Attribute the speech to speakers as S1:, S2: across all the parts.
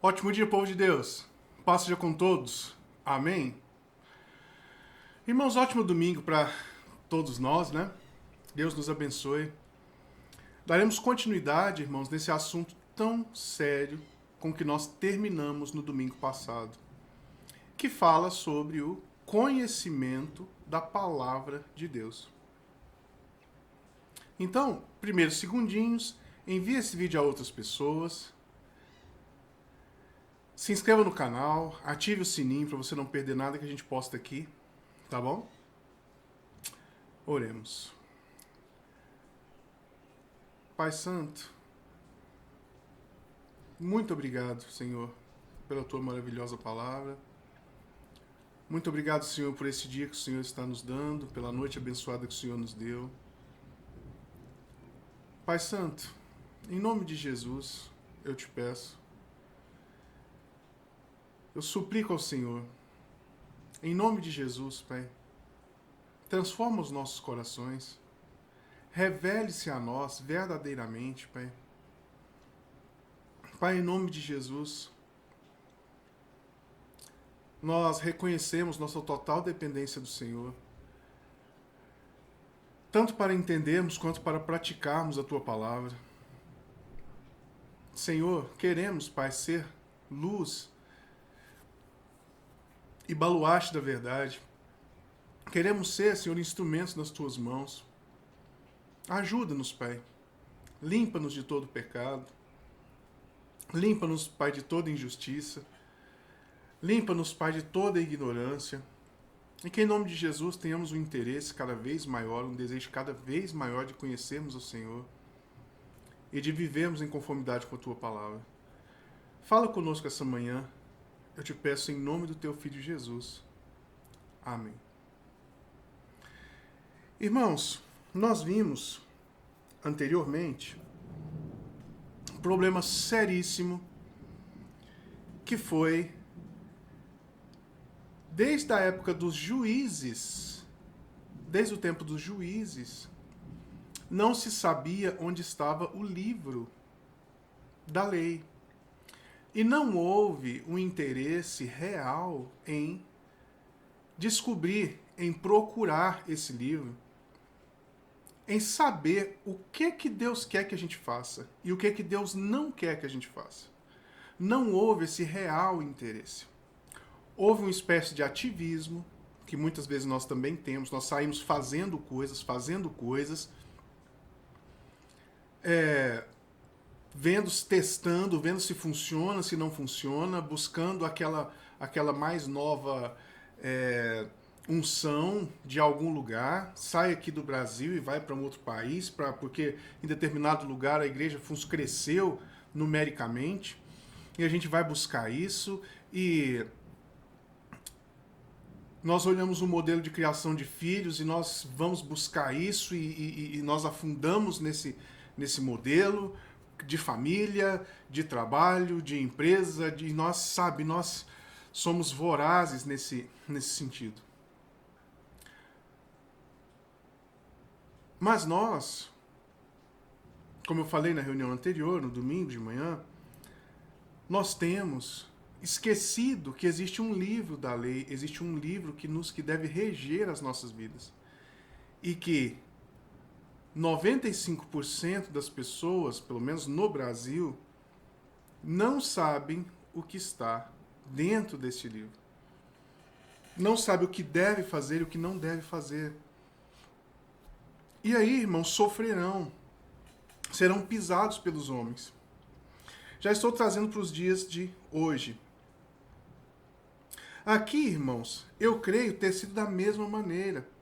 S1: Ótimo dia, povo de Deus. Paz seja com todos. Amém. Irmãos, ótimo domingo para todos nós, né? Deus nos abençoe. Daremos continuidade, irmãos, nesse assunto tão sério com que nós terminamos no domingo passado, que fala sobre o conhecimento da palavra de Deus. Então, primeiros segundinhos, envie esse vídeo a outras pessoas. Se inscreva no canal, ative o sininho para você não perder nada que a gente posta aqui, tá bom? Oremos. Pai Santo, muito obrigado, Senhor, pela tua maravilhosa palavra. Muito obrigado, Senhor, por esse dia que o Senhor está nos dando, pela noite abençoada que o Senhor nos deu. Pai Santo, em nome de Jesus, eu te peço, eu suplico ao Senhor, em nome de Jesus, Pai, transforma os nossos corações, revele-se a nós verdadeiramente, Pai. Pai, em nome de Jesus, nós reconhecemos nossa total dependência do Senhor, tanto para entendermos quanto para praticarmos a Tua palavra. Senhor, queremos, Pai, ser luz e baluarte da verdade. Queremos ser, Senhor, instrumentos nas Tuas mãos. Ajuda-nos, Pai. Limpa-nos de todo pecado. Limpa-nos, Pai, de toda injustiça. Limpa-nos, Pai, de toda ignorância. E que em nome de Jesus tenhamos um interesse cada vez maior, um desejo cada vez maior de conhecermos o Senhor e de vivermos em conformidade com a Tua palavra. Fala conosco essa manhã. Eu te peço em nome do Teu Filho Jesus. Amém. Irmãos, nós vimos anteriormente um problema seríssimo que foi desde a época dos juízes, desde o tempo dos juízes, não se sabia onde estava o livro da lei. E não houve um interesse real em descobrir, em procurar esse livro, em saber o que Deus quer que a gente faça e o que Deus não quer que a gente faça. Não houve esse real interesse. Houve uma espécie de ativismo, que muitas vezes nós também temos, nós saímos fazendo coisas, testando, vendo se funciona, se não funciona, buscando aquela mais nova unção de algum lugar, sai aqui do Brasil e vai para um outro país, porque em determinado lugar a igreja cresceu numericamente, e a gente vai buscar isso, e nós olhamos um modelo de criação de filhos e nós vamos buscar isso e nós afundamos nesse modelo de família, de trabalho, de empresa, nós somos vorazes nesse sentido. Mas nós, como eu falei na reunião anterior, no domingo de manhã, nós temos esquecido que existe um livro da lei, existe um livro que deve reger as nossas vidas. E que 95% das pessoas, pelo menos no Brasil, não sabem o que está dentro deste livro. Não sabe o que deve fazer e o que não deve fazer. E aí, irmãos, sofrerão, serão pisados pelos homens. Já estou trazendo para os dias de hoje. Aqui, irmãos, eu creio ter sido da mesma maneira.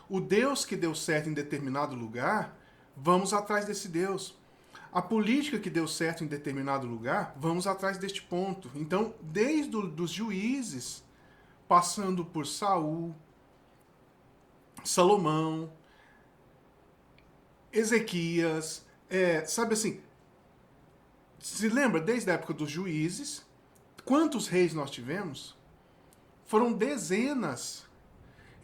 S1: O Deus que deu certo em determinado lugar, vamos atrás desse Deus. A política que deu certo em determinado lugar, vamos atrás deste ponto. Então, desde os juízes, passando por Saul, Salomão, Ezequias, sabe assim, se lembra desde a época dos juízes, quantos reis nós tivemos? Foram dezenas.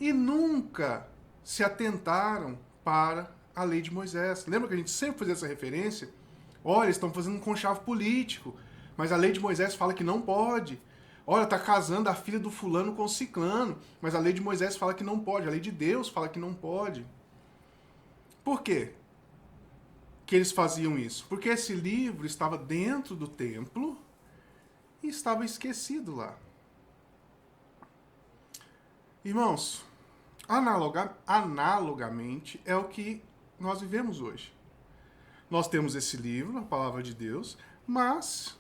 S1: E nunca se atentaram para a lei de Moisés. Lembra que a gente sempre fazia essa referência? Olha, eles estão fazendo um conchavo político. Mas a lei de Moisés fala que não pode. Olha, tá casando a filha do fulano com o ciclano. Mas a lei de Moisés fala que não pode. A lei de Deus fala que não pode. Por quê que eles faziam isso? Porque esse livro estava dentro do templo e estava esquecido lá. Irmãos, analogamente é o que nós vivemos hoje. Nós temos esse livro, a palavra de Deus, mas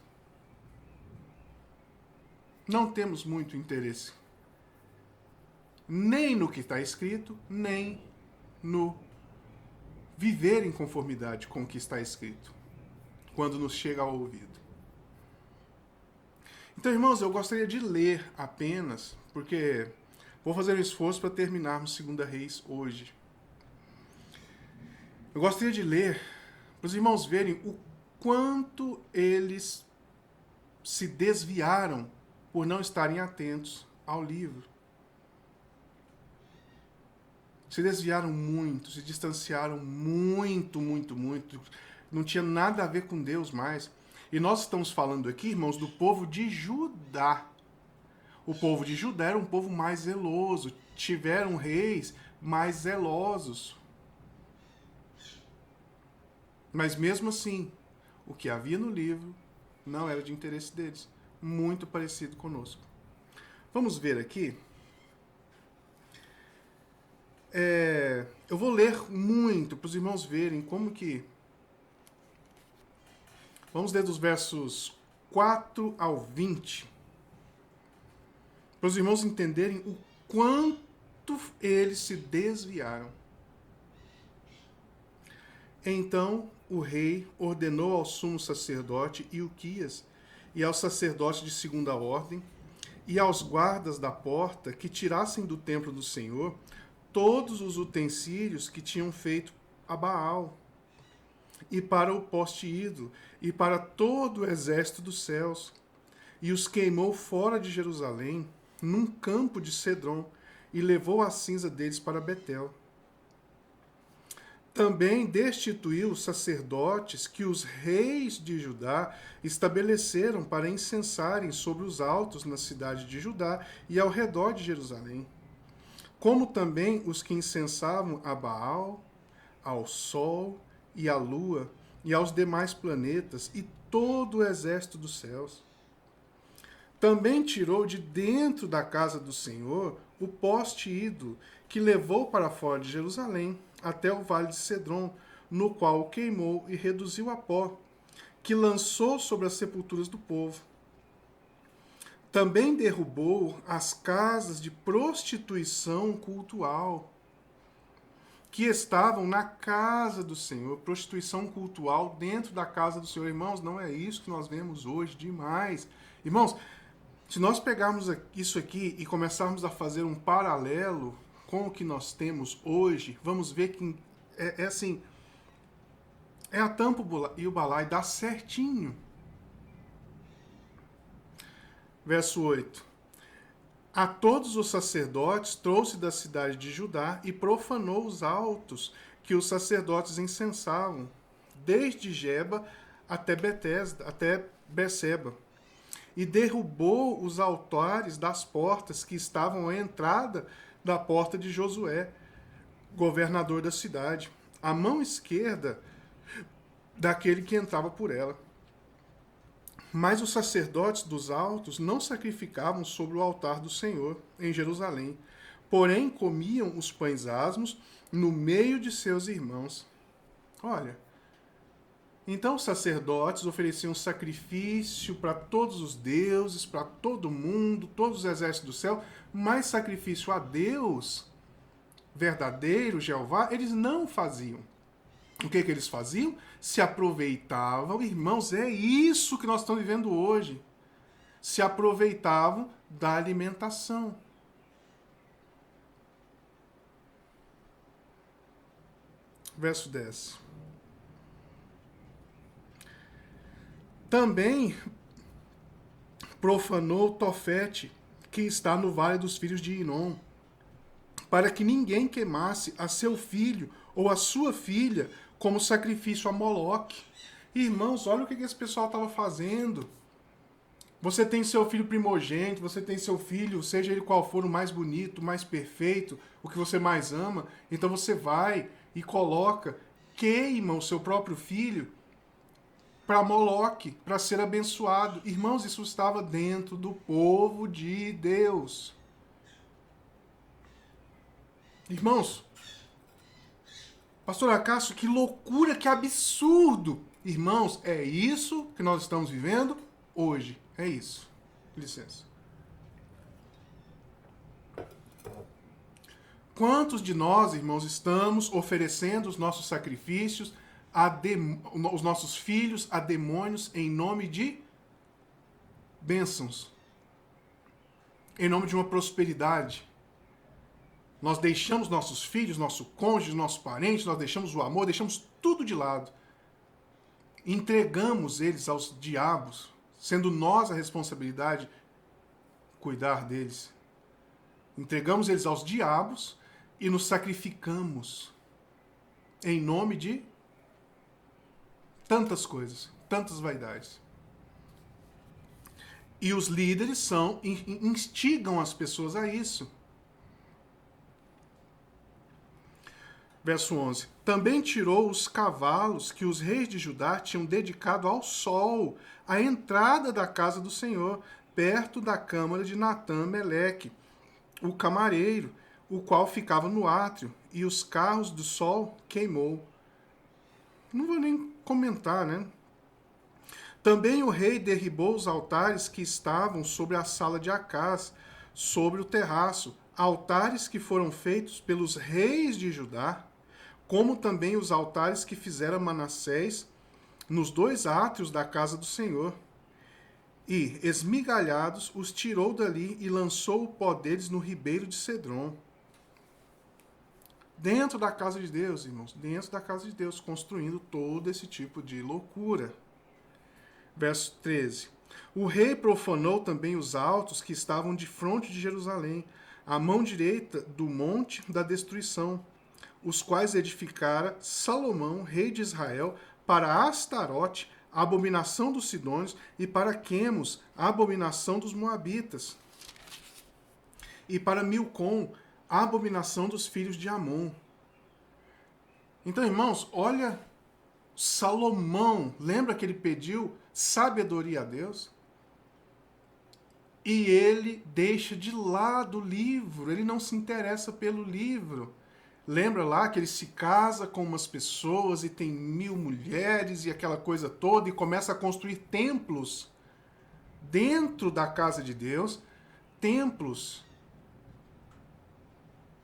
S1: não temos muito interesse nem no que está escrito, nem no viver em conformidade com o que está escrito, quando nos chega ao ouvido. Então, irmãos, eu gostaria de ler apenas, porque vou fazer um esforço para terminarmos 2 Reis hoje. Eu gostaria de ler para os irmãos verem o quanto eles se desviaram por não estarem atentos ao livro. Se desviaram muito, se distanciaram muito. Não tinha nada a ver com Deus mais. E nós estamos falando aqui, irmãos, do povo de Judá. O povo de Judá era um povo mais zeloso. Tiveram reis mais zelosos. Mas mesmo assim, o que havia no livro não era de interesse deles. Muito parecido conosco. Vamos ver aqui. Eu vou ler muito para os irmãos verem como que... Vamos ler dos versos 4 ao 20. Para os irmãos entenderem o quanto eles se desviaram. Então o rei ordenou ao sumo sacerdote Ilquias e aos sacerdotes de segunda ordem e aos guardas da porta que tirassem do templo do Senhor todos os utensílios que tinham feito a Baal, e para o poste ídolo, e para todo o exército dos céus, e os queimou fora de Jerusalém, num campo de Cedron, e levou a cinza deles para Betel. Também destituiu os sacerdotes que os reis de Judá estabeleceram para incensarem sobre os altos na cidade de Judá e ao redor de Jerusalém, como também os que incensavam a Baal, ao sol e à lua e aos demais planetas e todo o exército dos céus. Também tirou de dentro da casa do Senhor o poste ídolo que levou para fora de Jerusalém até o vale de Cedron, no qual o queimou e reduziu a pó, que lançou sobre as sepulturas do povo. Também derrubou as casas de prostituição cultual que estavam na casa do Senhor, prostituição cultural dentro da casa do Senhor. Irmãos, não é isso que nós vemos hoje demais. Irmãos, se nós pegarmos isso aqui e começarmos a fazer um paralelo com o que nós temos hoje, vamos ver que é assim, é a tampa e o balai, dá certinho. Verso 8. A todos os sacerdotes trouxe da cidade de Judá e profanou os altos que os sacerdotes incensavam, desde Geba até Betesda, até Beceba, e derrubou os altares das portas que estavam à entrada da porta de Josué, governador da cidade, à mão esquerda daquele que entrava por ela. Mas os sacerdotes dos altos não sacrificavam sobre o altar do Senhor em Jerusalém, porém comiam os pães asmos no meio de seus irmãos. Olha, então os sacerdotes ofereciam sacrifício para todos os deuses, para todo mundo, todos os exércitos do céu, mas sacrifício a Deus verdadeiro, Jeová, eles não faziam. O que eles faziam? Se aproveitavam, irmãos, é isso que nós estamos vivendo hoje. Se aproveitavam da alimentação. Verso 10. Também profanou Tofete, que está no vale dos filhos de Inom, para que ninguém queimasse a seu filho ou a sua filha como sacrifício a Moloque. Irmãos, olha o que esse pessoal estava fazendo. Você tem seu filho primogênito, você tem seu filho, seja ele qual for, o mais bonito, o mais perfeito, o que você mais ama. Então você vai e coloca, queima o seu próprio filho para Moloque, para ser abençoado. Irmãos, isso estava dentro do povo de Deus. Irmãos, pastor Acácio, que loucura, que absurdo! Irmãos, é isso que nós estamos vivendo hoje. É isso. Licença. Quantos de nós, irmãos, estamos oferecendo os nossos sacrifícios, os nossos filhos a demônios em nome de bênçãos? Em nome de uma prosperidade? Nós deixamos nossos filhos, nosso cônjuge, nossos parentes, nós deixamos o amor, deixamos tudo de lado. Entregamos eles aos diabos, sendo nós a responsabilidade cuidar deles. Entregamos eles aos diabos e nos sacrificamos em nome de tantas coisas, tantas vaidades. E os líderes instigam as pessoas a isso. Verso 11. Também tirou os cavalos que os reis de Judá tinham dedicado ao sol, à entrada da casa do Senhor, perto da câmara de Natã Meleque, o camareiro, o qual ficava no átrio, e os carros do sol queimou. Não vou nem comentar, né? Também o rei derribou os altares que estavam sobre a sala de Acás, sobre o terraço, altares que foram feitos pelos reis de Judá, como também os altares que fizera Manassés nos 2 átrios da casa do Senhor. E, esmigalhados, os tirou dali e lançou o pó deles no ribeiro de Cedron. Dentro da casa de Deus, irmãos, dentro da casa de Deus, construindo todo esse tipo de loucura. Verso 13. O rei profanou também os altos que estavam de frente de Jerusalém, à mão direita do monte da destruição, os quais edificara Salomão, rei de Israel, para Astarote, a abominação dos sidônios, e para Quemos, a abominação dos moabitas, e para Milcom, a abominação dos filhos de Amon. Então, irmãos, olha, Salomão, lembra que ele pediu sabedoria a Deus? E ele deixa de lado o livro, ele não se interessa pelo livro. Lembra lá que ele se casa com umas pessoas e tem 1000 mulheres e aquela coisa toda e começa a construir templos dentro da casa de Deus, templos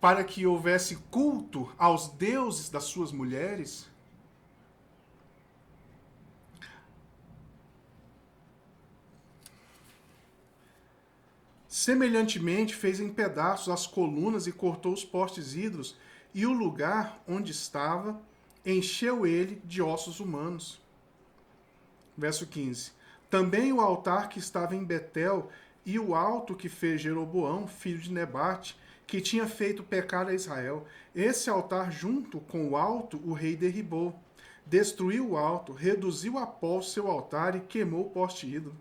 S1: para que houvesse culto aos deuses das suas mulheres. Semelhantemente, fez em pedaços as colunas e cortou os postes ídolos, e o lugar onde estava encheu ele de ossos humanos. Verso 15. Também o altar que estava em Betel e o alto que fez Jeroboão, filho de Nebate, que tinha feito pecar a Israel. Esse altar junto com o alto o rei derribou. Destruiu o alto, reduziu a pó o seu altar e queimou o poste ídolo.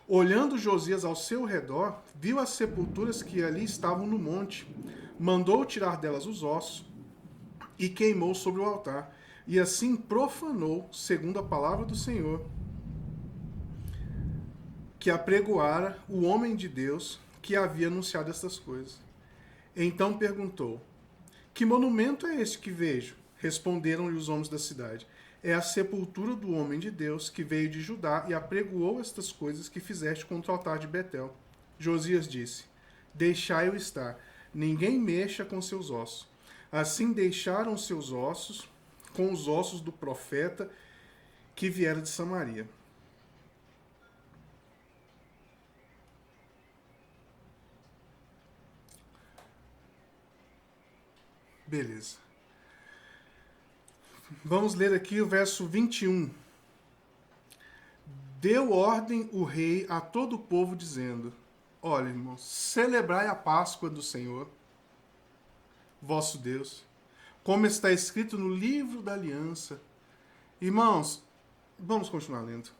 S1: Olhando Josias ao seu redor, viu as sepulturas que ali estavam no monte. Mandou tirar delas os ossos e queimou sobre o altar. E assim profanou, segundo a palavra do Senhor, que apregoara o homem de Deus que havia anunciado estas coisas. Então perguntou: que monumento é este que vejo? Responderam-lhe os homens da cidade: é a sepultura do homem de Deus que veio de Judá e apregoou estas coisas que fizeste contra o altar de Betel. Josias disse: deixai-o estar, ninguém mexa com seus ossos. Assim deixaram seus ossos com os ossos do profeta que viera de Samaria. Beleza. Vamos ler aqui o verso 21. Deu ordem o rei a todo o povo, dizendo: olha, irmãos, celebrai a Páscoa do Senhor, vosso Deus, como está escrito no livro da aliança. Irmãos, vamos continuar lendo.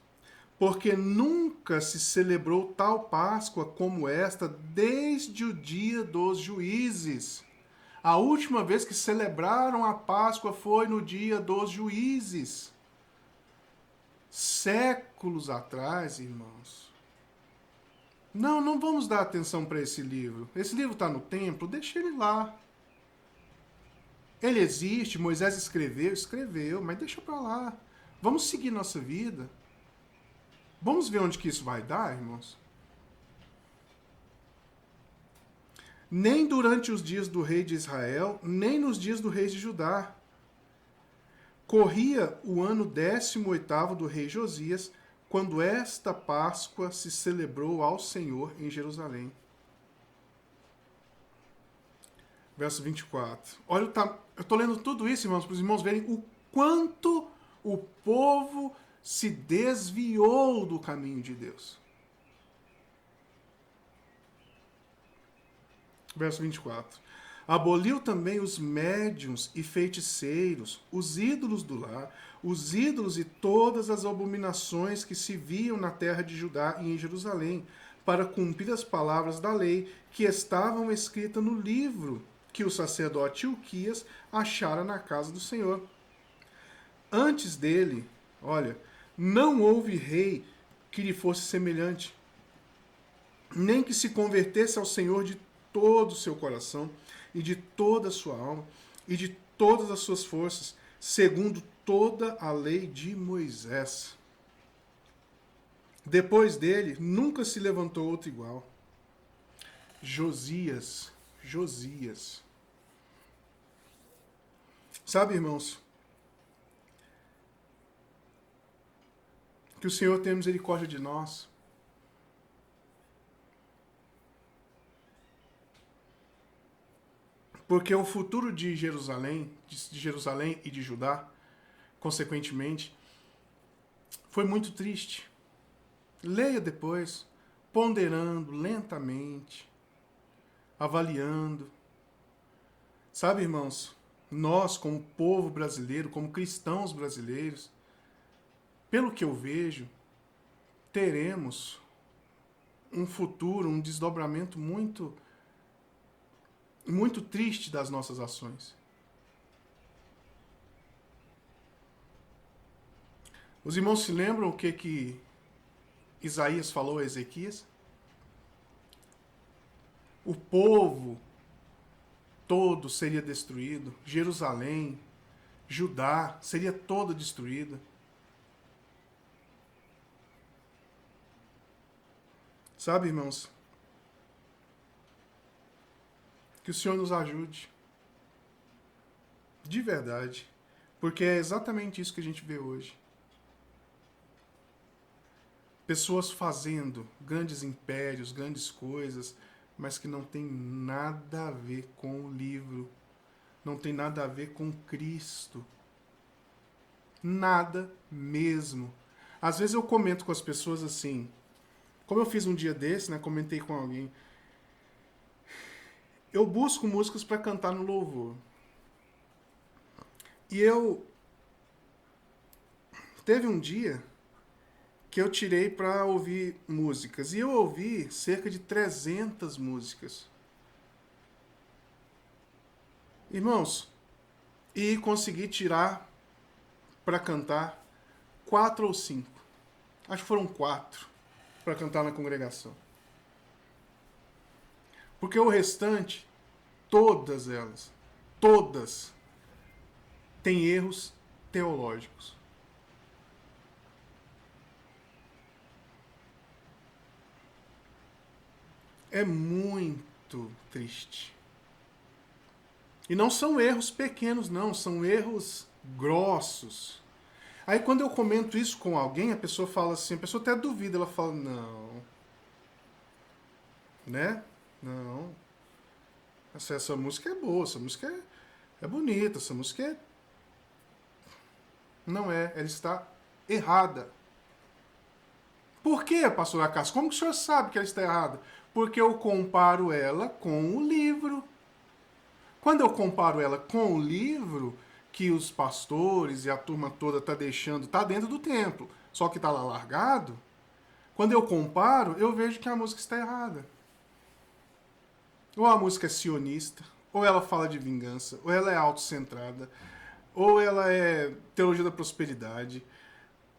S1: porque nunca se celebrou tal Páscoa como esta desde o dia dos juízes. A última vez que celebraram a Páscoa foi no dia dos juízes. Séculos atrás, irmãos. Não, não vamos dar atenção para esse livro. Esse livro está no templo, deixa ele lá. Ele existe, Moisés escreveu, mas deixa para lá. Vamos seguir nossa vida. Vamos ver onde que isso vai dar, irmãos? Nem durante os dias do rei de Israel, nem nos dias do rei de Judá. Corria o ano 18º do rei Josias, quando esta Páscoa se celebrou ao Senhor em Jerusalém. Verso 24. Olha, eu estou lendo tudo isso, irmãos, para os irmãos verem o quanto o povo se desviou do caminho de Deus. Verso 24. Aboliu também os médiuns e feiticeiros, os ídolos do lar, os ídolos e todas as abominações que se viam na terra de Judá e em Jerusalém, para cumprir as palavras da lei que estavam escritas no livro que o sacerdote Hilquias achara na casa do Senhor. Antes dele, olha, não houve rei que lhe fosse semelhante, nem que se convertesse ao Senhor de todo o seu coração, e de toda a sua alma, e de todas as suas forças, segundo toda a lei de Moisés. Depois dele, nunca se levantou outro igual. Josias. Sabe, irmãos, que o Senhor tenha misericórdia de nós. Porque o futuro de Jerusalém e de Judá, consequentemente, foi muito triste. Leia depois, ponderando lentamente, avaliando. Sabe, irmãos, nós, como povo brasileiro, como cristãos brasileiros, pelo que eu vejo, teremos um futuro, um desdobramento muito triste das nossas ações. Os irmãos se lembram o que Isaías falou a Ezequias? O povo todo seria destruído, Jerusalém, Judá seria toda destruída. Sabe, irmãos, que o Senhor nos ajude. De verdade. Porque é exatamente isso que a gente vê hoje. Pessoas fazendo grandes impérios, grandes coisas, mas que não tem nada a ver com o livro. Não tem nada a ver com Cristo. Nada mesmo. Às vezes eu comento com as pessoas assim, como eu fiz um dia desse, né, comentei com alguém, eu busco músicas para cantar no louvor. E teve um dia que eu tirei para ouvir músicas. E eu ouvi cerca de 300 músicas. Irmãos, e consegui tirar para cantar 4 ou 5. Acho que foram 4 para cantar na congregação. Porque o restante, todas elas, têm erros teológicos. É muito triste. E não são erros pequenos, não, são erros grossos. Aí quando eu comento isso com alguém, a pessoa fala assim, a pessoa até duvida, ela fala, não, né? Não. Essa música é boa, essa música é bonita, essa música é... Não é, ela está errada. Por quê, pastor Acácio? Como que o senhor sabe que ela está errada? Porque eu comparo ela com o livro. Quando eu comparo ela com o livro que os pastores e a turma toda está deixando, está dentro do templo, só que está lá largado, Quando eu comparo, eu vejo que a música está errada. Ou a música é sionista, ou ela fala de vingança, ou ela é autocentrada, ou ela é teologia da prosperidade,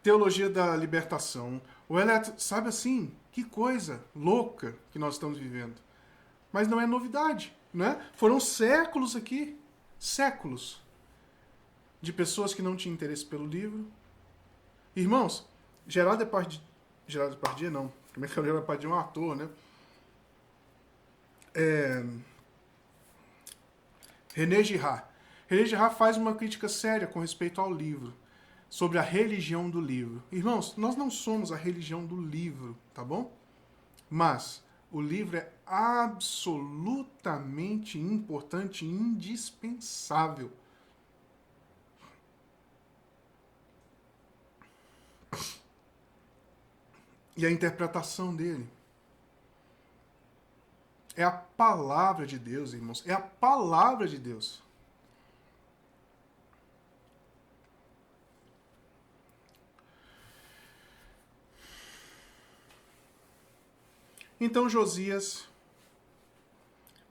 S1: teologia da libertação, ou ela é, sabe assim, que coisa louca que nós estamos vivendo. Mas não é novidade, né? Foram séculos aqui, séculos, de pessoas que não tinham interesse pelo livro. Irmãos, Gerard Depardieu não, como é que é o Gerard Depardieu? É um ator, né? René Girard. René Girard faz uma crítica séria com respeito ao livro, sobre a religião do livro. Irmãos, nós não somos a religião do livro, tá bom? Mas o livro é absolutamente importante e indispensável. E a interpretação dele é a palavra de Deus, irmãos. É a palavra de Deus. Então Josias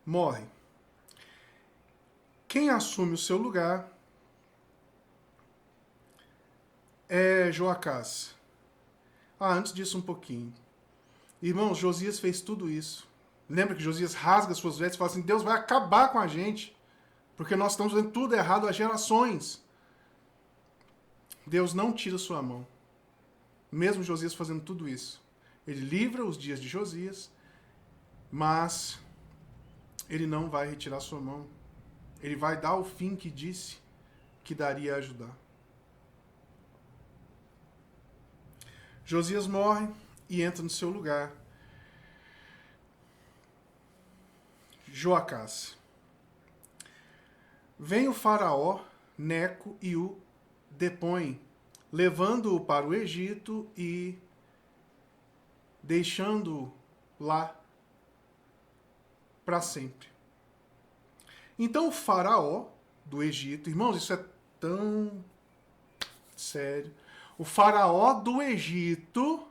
S1: morre. Quem assume o seu lugar é Joacás. Antes disso um pouquinho. Irmãos, Josias fez tudo isso. Lembra que Josias rasga suas vestes e fala assim, Deus vai acabar com a gente, porque nós estamos fazendo tudo errado há gerações. Deus não tira sua mão. Mesmo Josias fazendo tudo isso. Ele livra os dias de Josias, mas ele não vai retirar sua mão. Ele vai dar o fim que disse que daria a ajudar. Josias morre e entra no seu lugar Joacás. Vem o faraó Neco e o depõe, levando-o para o Egito e deixando-o lá para sempre. Então o faraó do Egito, irmãos, isso é tão sério. O faraó do Egito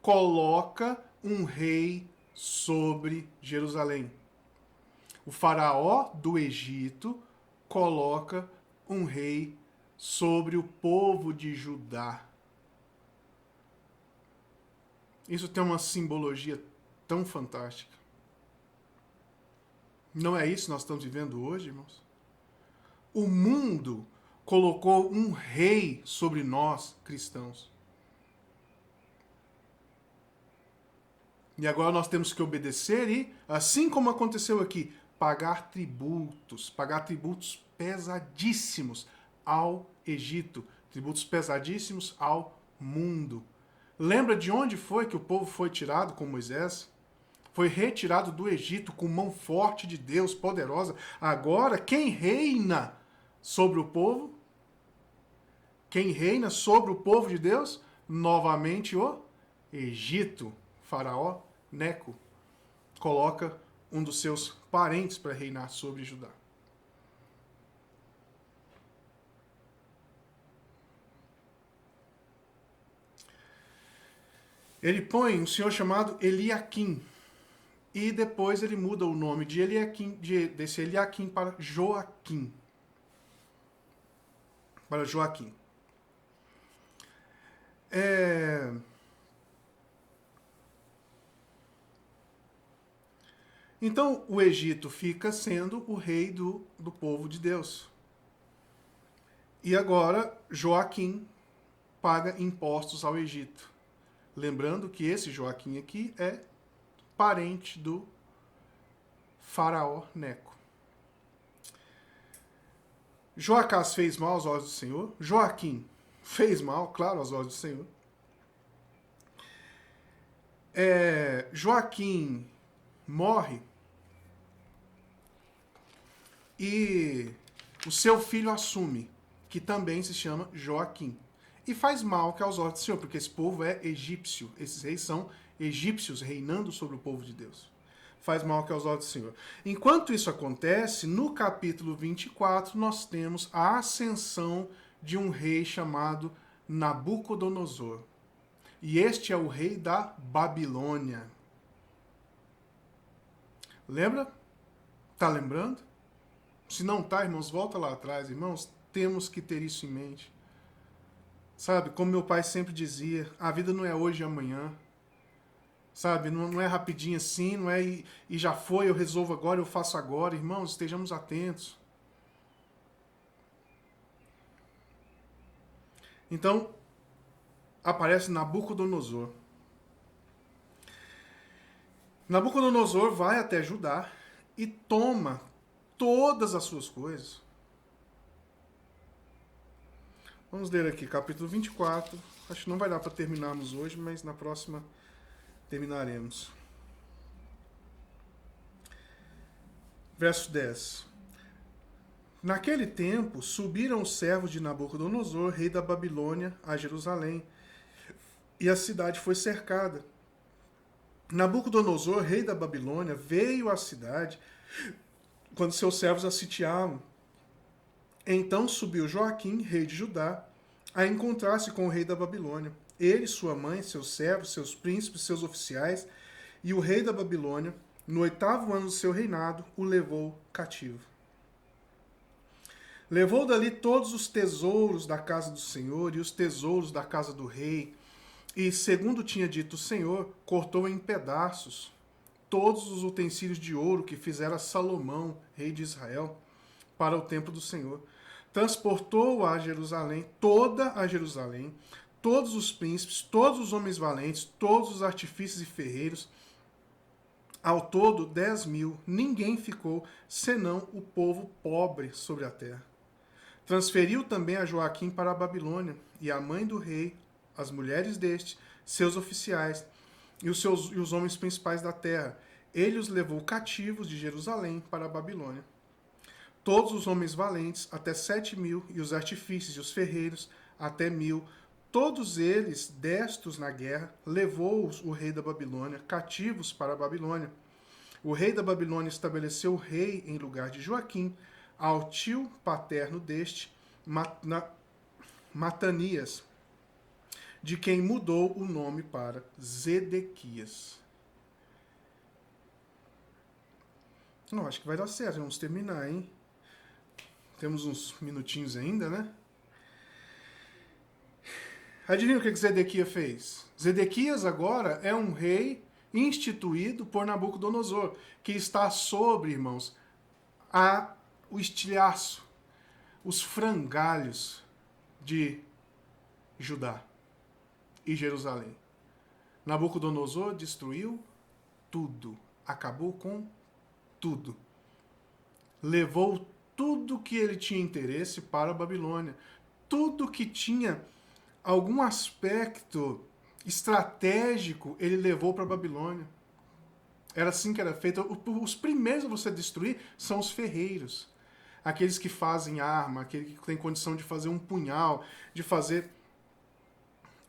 S1: coloca um rei sobre Jerusalém. O faraó do Egito coloca um rei sobre o povo de Judá. Isso tem uma simbologia tão fantástica. Não é isso que nós estamos vivendo hoje, irmãos? O mundo colocou um rei sobre nós, cristãos. E agora nós temos que obedecer e, assim como aconteceu aqui, pagar tributos pesadíssimos ao Egito, tributos pesadíssimos ao mundo. Lembra de onde foi que o povo foi tirado com Moisés? Foi retirado do Egito com mão forte de Deus, poderosa. Agora, quem reina sobre o povo? Quem reina sobre o povo de Deus? Novamente o Egito. Faraó Neco coloca um dos seus parentes para reinar sobre Judá. Ele põe um senhor chamado Eliaquim. E depois ele muda o nome de Eliaquim, desse Eliaquim para Joaquim. Para Joaquim. Então o Egito fica sendo o rei do povo de Deus. E agora Joaquim paga impostos ao Egito. Lembrando que esse Joaquim aqui é parente do faraó Neco. Joacás fez mal aos olhos do Senhor. Joaquim fez mal, claro, aos olhos do Senhor. Joaquim morre e o seu filho assume, que também se chama Joaquim. E faz mal que aos olhos do Senhor, porque esse povo é egípcio. Esses reis são egípcios reinando sobre o povo de Deus. Faz mal que aos olhos do Senhor. Enquanto isso acontece, no capítulo 24, nós temos a ascensão de um rei chamado Nabucodonosor. E este é o rei da Babilônia. Lembra? Tá lembrando? Se não tá, irmãos, volta lá atrás. Irmãos, temos que ter isso em mente. Sabe, como meu pai sempre dizia, a vida não é hoje e amanhã. Sabe, não é rapidinho assim, não é e já foi, eu resolvo agora, eu faço agora. Irmãos, estejamos atentos. Então, aparece Nabucodonosor. Nabucodonosor vai até Judá e toma todas as suas coisas. Vamos ler aqui, capítulo 24. Acho que não vai dar para terminarmos hoje, mas na próxima terminaremos. Verso 10. Naquele tempo, subiram os servos de Nabucodonosor, rei da Babilônia, a Jerusalém, e a cidade foi cercada. Nabucodonosor, rei da Babilônia, veio à cidade quando seus servos a sitiavam. Então subiu Joaquim, rei de Judá, a encontrar-se com o rei da Babilônia. Ele, sua mãe, seus servos, seus príncipes, seus oficiais, e o rei da Babilônia, no 8º ano do seu reinado, o levou cativo. Levou dali todos os tesouros da casa do Senhor e os tesouros da casa do rei, e, segundo tinha dito o Senhor, cortou em pedaços todos os utensílios de ouro que fizera Salomão, rei de Israel, para o templo do Senhor. Transportou a Jerusalém, toda a Jerusalém, todos os príncipes, todos os homens valentes, todos os artifícios e ferreiros, ao todo 10.000. Ninguém ficou, senão o povo pobre sobre a terra. Transferiu também a Joaquim para a Babilônia, e a mãe do rei, as mulheres deste, seus oficiais e os homens principais da terra. Ele os levou cativos de Jerusalém para a Babilônia. Todos os homens valentes, até 7.000, e os artifícios e os ferreiros, até 1.000, todos eles destros na guerra, levou-os o rei da Babilônia, cativos para a Babilônia. O rei da Babilônia estabeleceu o rei em lugar de Joaquim, ao tio paterno deste, Matanias, de quem mudou o nome para Zedequias. Não, acho que vai dar certo, vamos terminar, hein? Temos uns minutinhos ainda, né? Adivinha o que Zedequias fez? Zedequias agora é um rei instituído por Nabucodonosor, que está sobre, irmãos, o estilhaço, os frangalhos de Judá e Jerusalém. Nabucodonosor destruiu tudo, acabou com tudo. Levou tudo que ele tinha interesse para a Babilônia. Tudo que tinha algum aspecto estratégico, ele levou para a Babilônia. Era assim que era feito. Os primeiros a você destruir são os ferreiros. Aqueles que fazem arma, aquele que tem condição de fazer um punhal, de fazer...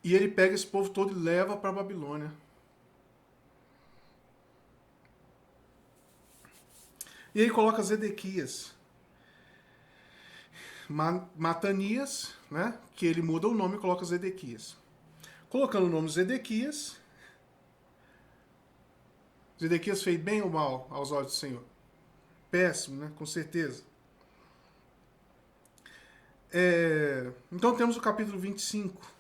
S1: E ele pega esse povo todo e leva para a Babilônia. E aí coloca Zedequias. Matanias, né? Que ele muda o nome e coloca Zedequias. Colocando o nome Zedequias, Zedequias fez bem ou mal aos olhos do Senhor? Péssimo, né? Com certeza. Então temos o capítulo 25.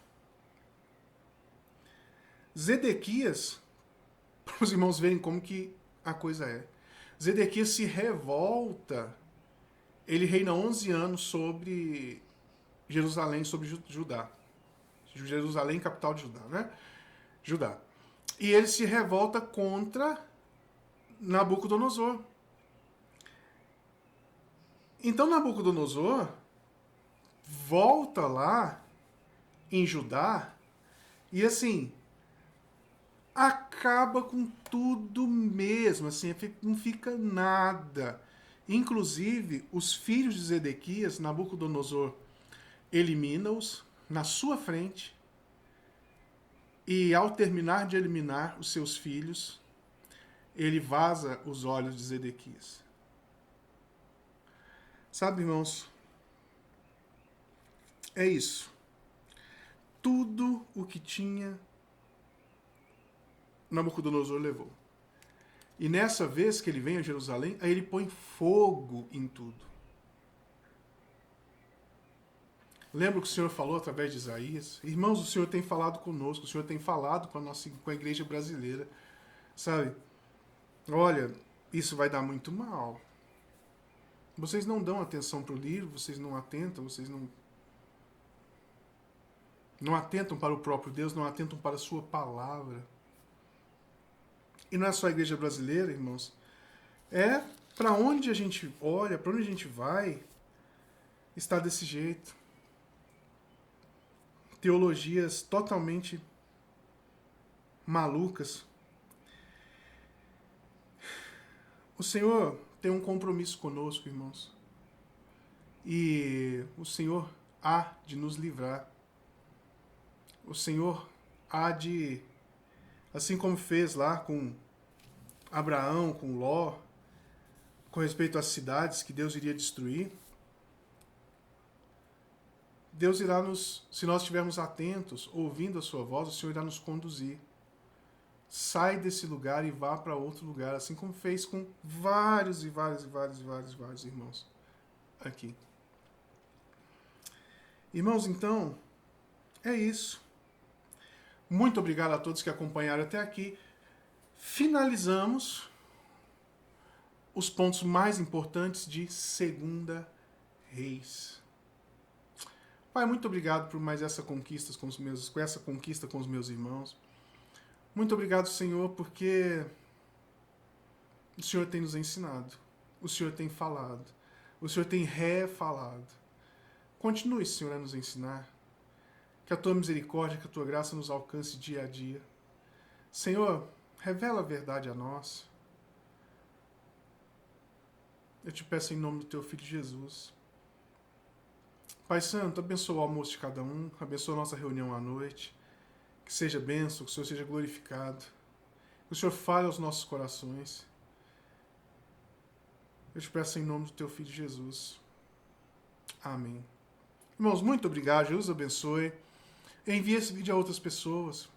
S1: Zedequias, para os irmãos verem como que a coisa é. Zedequias se revolta. Ele reina 11 anos sobre Jerusalém, sobre Judá. Jerusalém, capital de Judá, né? Judá. E ele se revolta contra Nabucodonosor. Então Nabucodonosor volta lá em Judá e assim acaba com tudo mesmo, assim, não fica nada. Inclusive, os filhos de Zedequias, Nabucodonosor elimina-os na sua frente, e ao terminar de eliminar os seus filhos, ele vaza os olhos de Zedequias. Sabe, irmãos, é isso. Tudo o que tinha Nabucodonosor levou. E nessa vez que ele vem a Jerusalém, aí ele põe fogo em tudo. Lembra que o Senhor falou através de Isaías? Irmãos, o Senhor tem falado conosco, o Senhor tem falado com a igreja brasileira. Sabe? Olha, isso vai dar muito mal. Vocês não dão atenção para o livro, vocês não atentam, vocês não atentam para o próprio Deus, não atentam para a sua palavra. E não é só a igreja brasileira, irmãos. É para onde a gente olha, para onde a gente vai, está desse jeito. Teologias totalmente malucas. O Senhor tem um compromisso conosco, irmãos. E o Senhor há de nos livrar. O Senhor há de, assim como fez lá com Abraão, com Ló, com respeito às cidades que Deus iria destruir, Deus irá se nós estivermos atentos, ouvindo a sua voz, o Senhor irá nos conduzir. Sai desse lugar e vá para outro lugar, assim como fez com vários irmãos aqui. Irmãos, então, é isso. Muito obrigado a todos que acompanharam até aqui. Finalizamos os pontos mais importantes de 2 Reis. Pai, muito obrigado por mais essa conquista com os meus irmãos. Muito obrigado, Senhor, porque o Senhor tem nos ensinado, o Senhor tem falado, o Senhor tem refalado. Continue, Senhor, a nos ensinar. Que a tua misericórdia, que a tua graça nos alcance dia a dia. Senhor, revela a verdade a nós. Eu te peço em nome do teu Filho Jesus. Pai Santo, abençoa o almoço de cada um, abençoa a nossa reunião à noite. Que seja bênção, que o Senhor seja glorificado. Que o Senhor fale aos nossos corações. Eu te peço em nome do teu Filho Jesus. Amém. Irmãos, muito obrigado. Jesus abençoe. Envie esse vídeo a outras pessoas.